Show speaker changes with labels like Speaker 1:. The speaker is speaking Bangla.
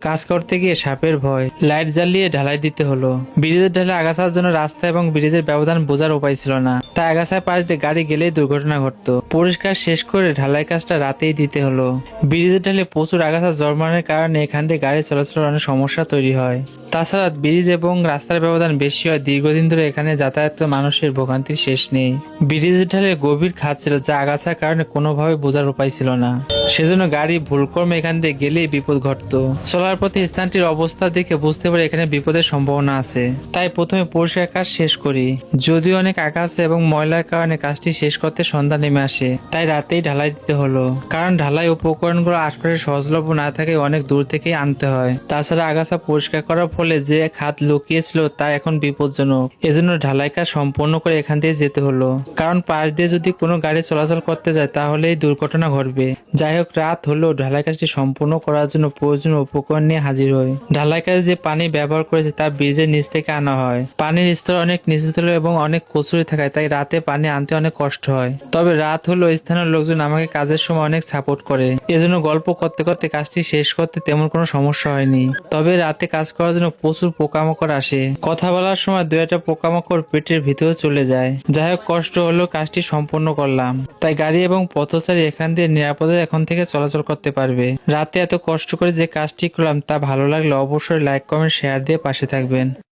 Speaker 1: কাজ করতে গিয়ে সাপের ভয়, লাইট জ্বালিয়ে ঢালাই দিতে হলো। ব্রিজের ঢালে আগাছার জন্য রাস্তা এবং ব্রিজের ব্যবধান বোঝার উপায় ছিল না, তাই আগাছার পাশ দিয়ে গাড়ি গেলেই দুর্ঘটনা ঘটতো। পরিষ্কার শেষ করে ঢালাই কাজটা রাতেই দিতে হলো। ব্রিজের ঢালে প্রচুর আগাছা জন্মানোর কারণে এখান দিয়ে গাড়ি চলাচলের অনেক সমস্যা তৈরি হয়। তাছাড়া ব্রিজ এবং রাস্তার ব্যবধান বেশি হয়, দীর্ঘদিন ধরে এখানে যাতায়াত মানুষের ভোগান্তির শেষ নেই। ব্রিজের ঢালে গভীর খাদ ছিল, যা আগাছার কারণে কোনোভাবে বোঝার উপায় ছিল না। সেজন্য গাড়ি ভুলক্রমে এখান দিয়ে গেলেই বিপদ ঘটতো। চলার পথে স্থানটির অবস্থা দেখে বুঝতে পারি এখানে বিপদের সম্ভাবনা আছে, তাই প্রথমে পরিষ্কার কাজ শেষ করি। যদিও অনেক আগাছা এবং ময়লার কারণে কাজটি শেষ করতে সন্ধ্যা নেমে আসে, তাই রাতেই ঢালাই দিতে হলো। কারণ ঢালাই উপকরণগুলো আশপাশে সহজলভ্য না থাকে, অনেক দূর থেকেই আনতে হয়। তাছাড়া আগাছা পরিষ্কার করার ফলে যে খাদ লুকিয়েছিল তা এখন বিপজ্জনক। এজন্য ঢালাই কাজ সম্পূর্ণ করে এখান দিয়ে যেতে হলো। কারণ পাশ দিয়ে যদি কোনো গাড়ি চলাচল করতে যায় তাহলেই দুর্ঘটনা ঘটবে। যাই হোক, রাত হলেও ঢালাই কাজটি সম্পূর্ণ করার জন্য প্রয়োজনীয় উপকরণ নিয়ে হাজির হই। ঢালাই কাজে যে পানি ব্যবহার করেছে তা ব্রিজের নিচ থেকে আনা হয়। পানির স্তর অনেক নিচে ছিল এবং অনেক কচুরি থাকায় তাই রাতে পানি আনতে অনেক কষ্ট হয়। তবে রাত হলেও স্থানীয় লোকজন আমাকে কাজের সময় অনেক সাপোর্ট করে, এজন্য গল্প করতে করতে কাজটি শেষ করতে তেমন কোনো সমস্যা হয়নি। তবে রাতে কাজ করার জন্য প্রচুর পোকামাকড় আসে, কথা বলার সময় দু একটা পোকামাকড় পেটের ভিতরে চলে যায়। যাই হোক, কষ্ট হলেও কাজটি সম্পূর্ণ করলাম, তাই গাড়ি এবং পথচারী এখান দিয়ে নিরাপদে এখন থেকে চলাচল করতে পারবে। রাতে এত কষ্ট করে যে কাজটি করলাম তা ভালো লাগলে অবশ্যই লাইক কমেন্ট শেয়ার দিয়ে পাশে থাকবেন।